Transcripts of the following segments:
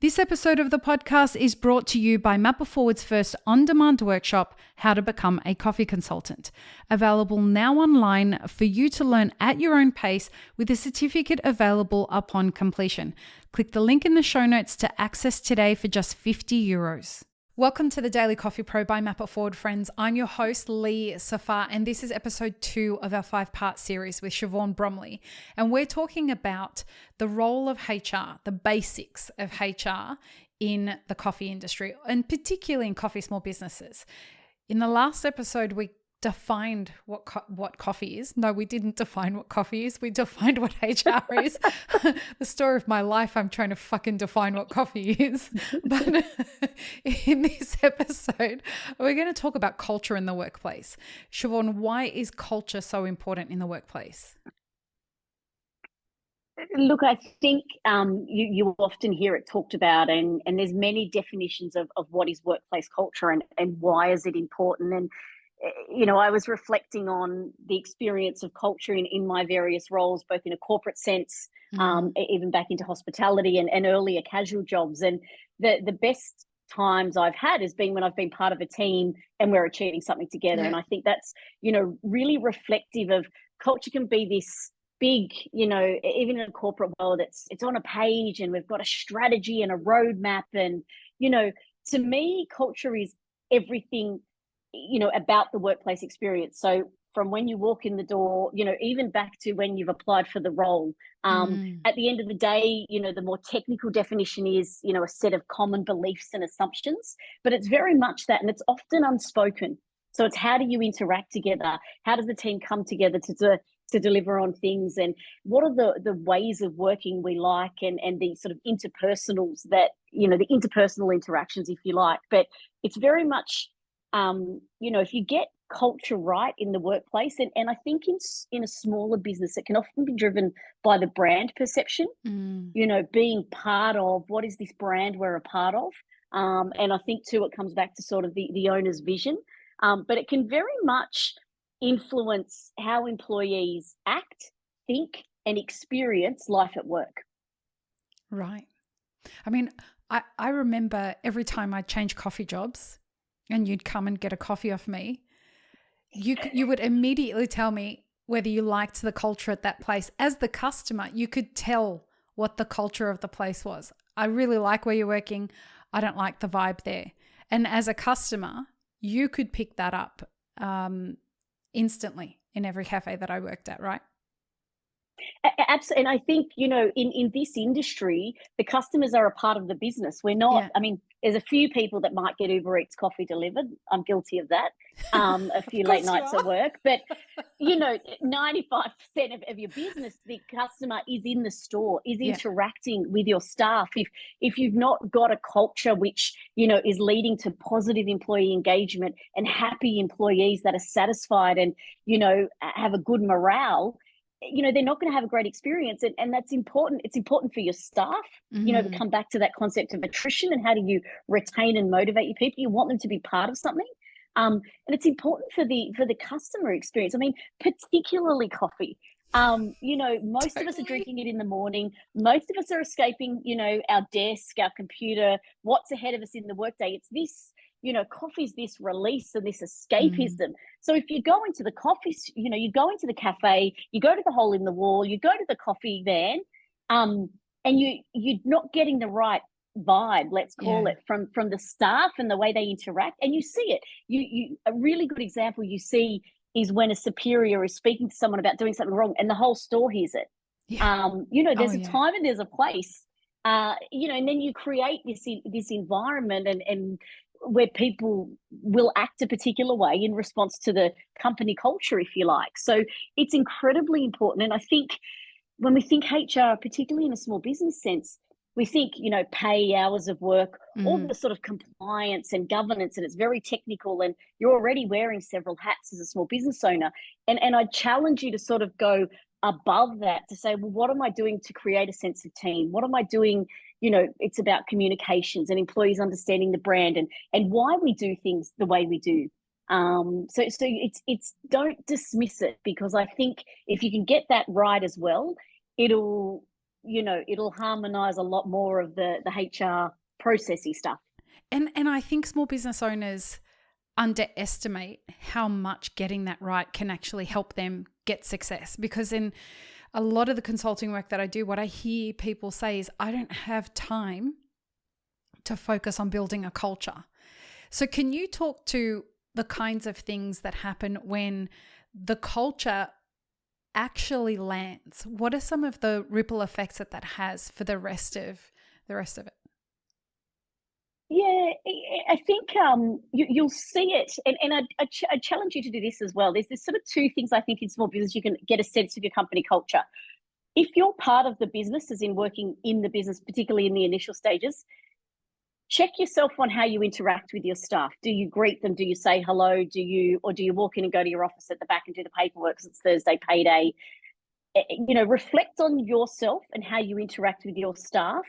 This episode of the podcast is brought to you by Mapper Forward's first on-demand workshop, How to Become a Coffee Consultant. Available now online for you to learn at your own pace with a certificate available upon completion. Click the link in the show notes to access today for just €50. Welcome to the Daily Coffee Pro by Mapper Forward, friends. I'm your host, Lee Safar, and this is episode 2 of our 5-part series with Shivaun Bromley. And we're talking about the role of HR, the basics of HR in the coffee industry, and particularly in coffee small businesses. In the last episode, we defined what coffee is. No, we didn't define what coffee is. We defined what HR is. The story of my life, I'm trying to fucking define what coffee is. But in this episode, we're going to talk about culture in the workplace. Shivaun, why is culture so important in the workplace? Look, I think you often hear it talked about, and there's many definitions of what is workplace culture and why is it important. And you know, I was reflecting on the experience of culture in my various roles, both in a corporate sense, even back into hospitality and earlier casual jobs. And the best times I've had has been when I've been part of a team and we're achieving something together. Yeah. And I think that's, you know, really reflective of culture can be this big, you know, even in a corporate world, it's on a page and we've got a strategy and a roadmap. And, you know, to me, culture is everything, you know, about the workplace experience. So from when you walk in the door, you know, even back to when you've applied for the role, at the end of the day, you know, the more technical definition is, you know, a set of common beliefs and assumptions, but it's very much that, and it's often unspoken. So it's how do you interact together? How does the team come together to deliver on things? And what are the ways of working we like and the sort of interpersonals that, you know, the interpersonal interactions, if you like. But it's very much, you know, if you get culture right in the workplace, and I think in a smaller business, it can often be driven by the brand perception, you know, being part of what is this brand we're a part of. And I think too, it comes back to sort of the owner's vision, but it can very much influence how employees act, think, and experience life at work. Right. I mean, I remember every time I changed coffee jobs, and you'd come and get a coffee off me, you would immediately tell me whether you liked the culture at that place. As the customer, you could tell what the culture of the place was. I really like where you're working. I don't like the vibe there. And as a customer, you could pick that up instantly in every cafe that I worked at, right? Absolutely. And I think, you know, in this industry, the customers are a part of the business. We're not, I mean, there's a few people that might get Uber Eats coffee delivered. I'm guilty of that. A few late nights at work. But, you know, 95% of your business, the customer is in the store, is interacting with your staff. If you've not got a culture which, you know, is leading to positive employee engagement and happy employees that are satisfied and, you know, have a good morale, you know, they're not going to have a great experience. And that's important. It's important for your staff, you know, to come back to that concept of attrition and how do you retain and motivate your people? You want them to be part of something. And it's important for the customer experience. I mean, particularly coffee. You know, most of us are drinking it in the morning. Most of us are escaping, you know, our desk, our computer, what's ahead of us in the workday. It's this, you know, coffee's this release and this escapism. So if you go into the coffee, you know, you go into the cafe, you go to the hole in the wall, you go to the coffee van, and you're not getting the right vibe, let's call it, from the staff and the way they interact. And you see it. You a really good example you see is when a superior is speaking to someone about doing something wrong and the whole store hears it. Yeah. You know, there's a time and there's a place. You know, and then you create this environment and where people will act a particular way in response to the company culture, if you like. So it's incredibly important. And I think when we think HR, particularly in a small business sense, we think, you know, pay, hours of work, all the sort of compliance and governance, and it's very technical, and you're already wearing several hats as a small business owner. And I challenge you to sort of go above that to say, well, what am I doing to create a sense of team? What am I doing? You know, it's about communications and employees understanding the brand and why we do things the way we do. So it's don't dismiss it, because I think if you can get that right as well, it'll it'll harmonize a lot more of the HR processy stuff. And I think small business owners underestimate how much getting that right can actually help them get success. Because in a lot of the consulting work that I do, what I hear people say is, I don't have time to focus on building a culture. So can you talk to the kinds of things that happen when the culture actually lands? What are some of the ripple effects that has for the rest of it? Yeah, I think you'll see it, and I challenge you to do this as well. There's sort of two things I think in small business you can get a sense of your company culture. If you're part of the business, as in working in the business, particularly in the initial stages, check yourself on how you interact with your staff. Do you greet them? Do you say hello? Do you walk in and go to your office at the back and do the paperwork because it's Thursday payday? Reflect on yourself and how you interact with your staff.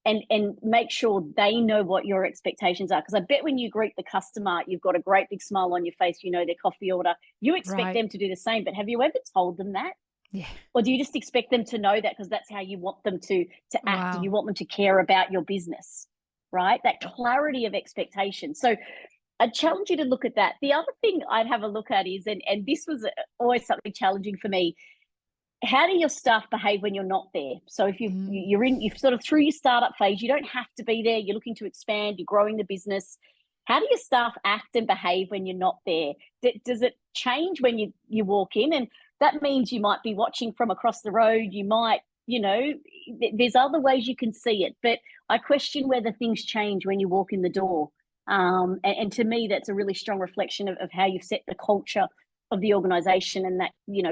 And make sure they know what your expectations are. Because I bet when you greet the customer, you've got a great big smile on your face, their coffee order. You expect them to do the same, but have you ever told them that? Yeah. Or do you just expect them to know that because that's how you want them to act, and you want them to care about your business, right? That clarity of expectation. So I challenge you to look at that. The other thing I'd have a look at is, and this was always something challenging for me, how do your staff behave when you're not there? So if you're sort of through your startup phase, you don't have to be there. You're looking to expand. You're growing the business. How do your staff act and behave when you're not there? Does it change when you walk in? And that means you might be watching from across the road. You might, there's other ways you can see it. But I question whether things change when you walk in the door. And to me, that's a really strong reflection of how you've set the culture of the organization and that,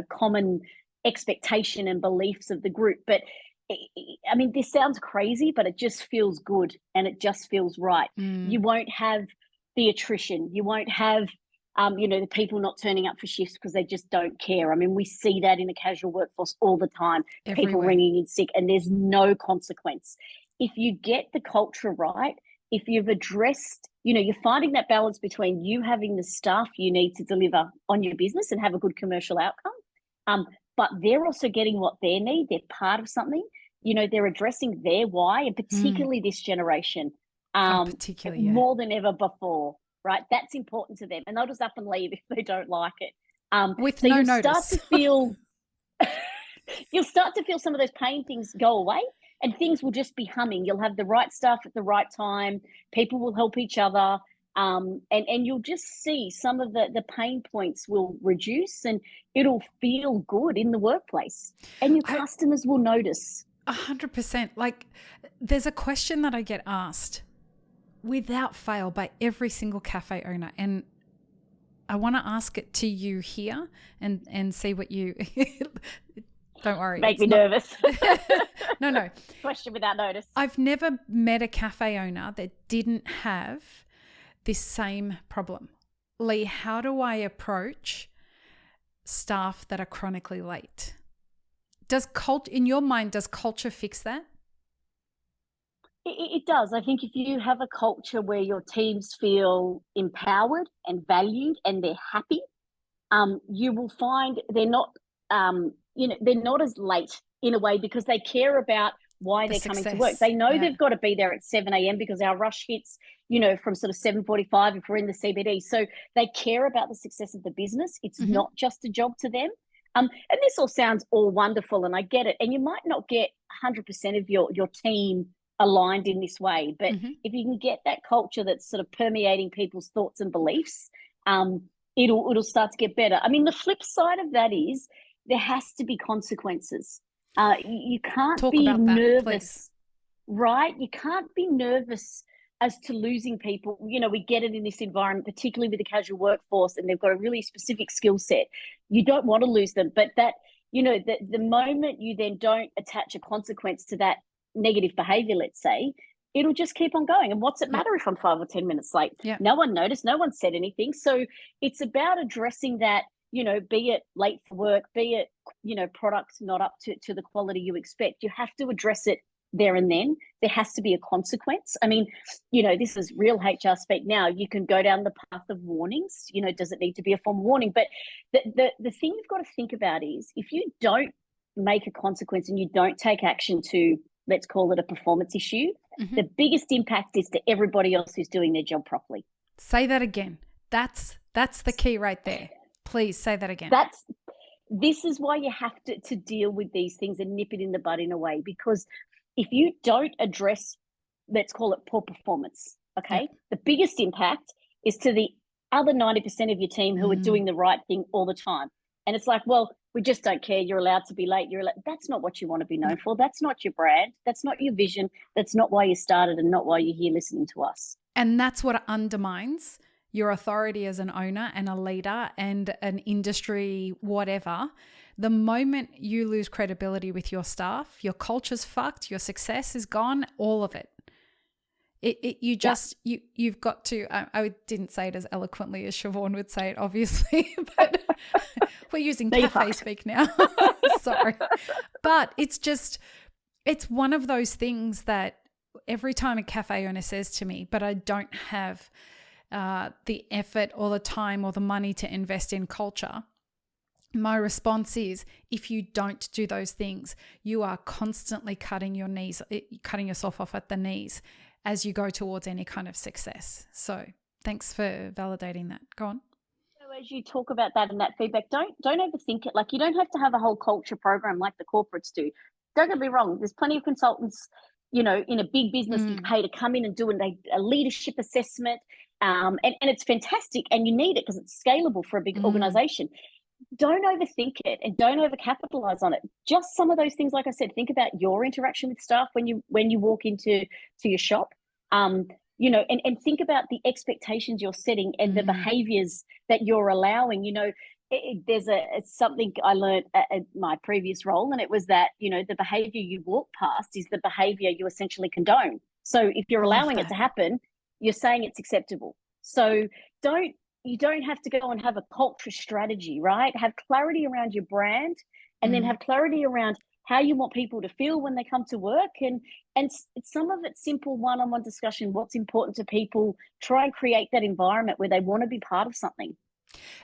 common expectation and beliefs of the group. But I mean, this sounds crazy, but it just feels good and it just feels right. You won't have the attrition. You won't have, the people not turning up for shifts because they just don't care. I mean, we see that in the casual workforce all the time. Everywhere. People ringing in sick, and there's no consequence. If you get the culture right, if you've addressed, you're finding that balance between you having the staff you need to deliver on your business and have a good commercial outcome, but they're also getting what they need. They're part of something. They're addressing their why, and particularly this generation, more than ever before, right? That's important to them. And they'll just up and leave if they don't like it. With no notice. You'll start to feel some of those pain things go away, and things will just be humming. You'll have the right stuff at the right time. People will help each other. And you'll just see some of the pain points will reduce, and it'll feel good in the workplace, and your customers will notice. 100%. Like, there's a question that I get asked without fail by every single cafe owner, and I want to ask it to you here and see what you don't worry. Make me nervous. No. Question without notice. I've never met a cafe owner that didn't have this same problem. Lee, how do I approach staff that are chronically late? In your mind, does culture fix that? It does. I think if you have a culture where your teams feel empowered and valued and they're happy, you will find they're not, they're not as late in a way because they care about why they're coming to work. They know they've got to be there at 7 a.m. because our rush hits, from sort of 7:45 if we're in the CBD. So they care about the success of the business. It's not just a job to them. And this all sounds all wonderful, and I get it. And you might not get 100% of your team aligned in this way, but if you can get that culture that's sort of permeating people's thoughts and beliefs, it'll start to get better. I mean, the flip side of that is there has to be consequences. You can't be nervous, right? You can't be nervous as to losing people. We get it in this environment, particularly with the casual workforce, and they've got a really specific skill set. You don't want to lose them, but that, the moment you then don't attach a consequence to that negative behavior, let's say, it'll just keep on going. And what's it matter if I'm 5 or 10 minutes late? Yeah. No one noticed, no one said anything. So it's about addressing that, be it late for work, be it, products not up to the quality you expect. You have to address it there and then. There has to be a consequence. I mean, this is real HR speak now. You can go down the path of warnings. Does it need to be a formal warning? But the thing you've got to think about is if you don't make a consequence and you don't take action to, let's call it a performance issue, the biggest impact is to everybody else who's doing their job properly. Say that again. That's the key right there. Please say that again. This is why you have to deal with these things and nip it in the bud in a way, because if you don't address, let's call it poor performance, okay, the biggest impact is to the other 90% of your team who are doing the right thing all the time. And it's like, well, we just don't care. You're allowed to be late. That's not what you want to be known for. That's not your brand. That's not your vision. That's not why you started and not why you're here listening to us. And that's what undermines your authority as an owner and a leader and an industry, whatever. The moment you lose credibility with your staff, your culture's fucked, your success is gone, all of it. You've got to, I didn't say it as eloquently as Shivaun would say it, obviously, but we're using cafe speak now. Sorry. But it's one of those things that every time a cafe owner says to me, but I don't have the effort or the time or the money to invest in culture, my response is, if you don't do those things, you are constantly cutting yourself off at the knees as you go towards any kind of success. So thanks for validating that. Go on. So as you talk about that and that feedback, don't overthink it. Like, you don't have to have a whole culture program like the corporates do. Don't get me wrong. There's plenty of consultants, in a big business you pay to come in and do a leadership assessment. And it's fantastic, and you need it because it's scalable for a big organization. Don't overthink it and don't overcapitalize on it. Just some of those things, like I said, think about your interaction with staff when you walk into your shop, and think about the expectations you're setting and the behaviors that you're allowing. There's something I learned at my previous role, and it was that, the behavior you walk past is the behavior you essentially condone. So if you're allowing it to happen, you're saying it's acceptable. So you don't have to go and have a culture strategy, right? Have clarity around your brand, and then have clarity around how you want people to feel when they come to work. And some of it's simple one-on-one discussion, what's important to people. Try and create that environment where they want to be part of something.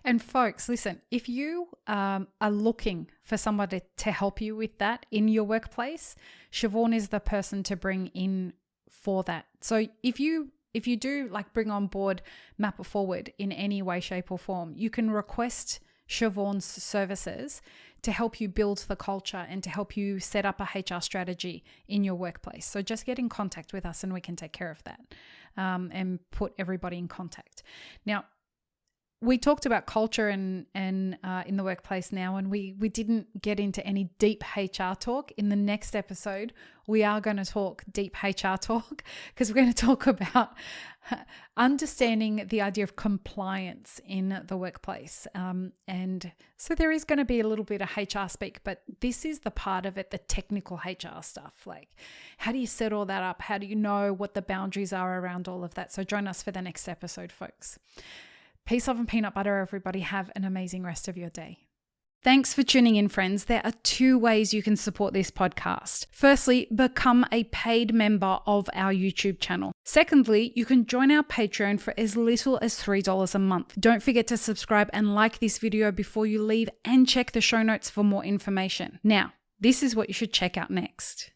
And folks, listen, if you are looking for somebody to help you with that in your workplace, Shivaun is the person to bring in for that. So if you do bring on board Map It Forward in any way, shape or form, you can request Shivaun's services to help you build the culture and to help you set up a HR strategy in your workplace. So just get in contact with us and we can take care of that and put everybody in contact. Now, we talked about culture and in the workplace now, and we didn't get into any deep HR talk. In the next episode, we are going to talk deep HR talk, because we're going to talk about understanding the idea of compliance in the workplace. And so there is going to be a little bit of HR speak, but this is the part of it, the technical HR stuff. Like, how do you set all that up? How do you know what the boundaries are around all of that? So join us for the next episode, folks. Peace, love, and peanut butter, everybody. Have an amazing rest of your day. Thanks for tuning in, friends. There are 2 ways you can support this podcast. Firstly, become a paid member of our YouTube channel. Secondly, you can join our Patreon for as little as $3 a month. Don't forget to subscribe and like this video before you leave, and check the show notes for more information. Now, this is what you should check out next.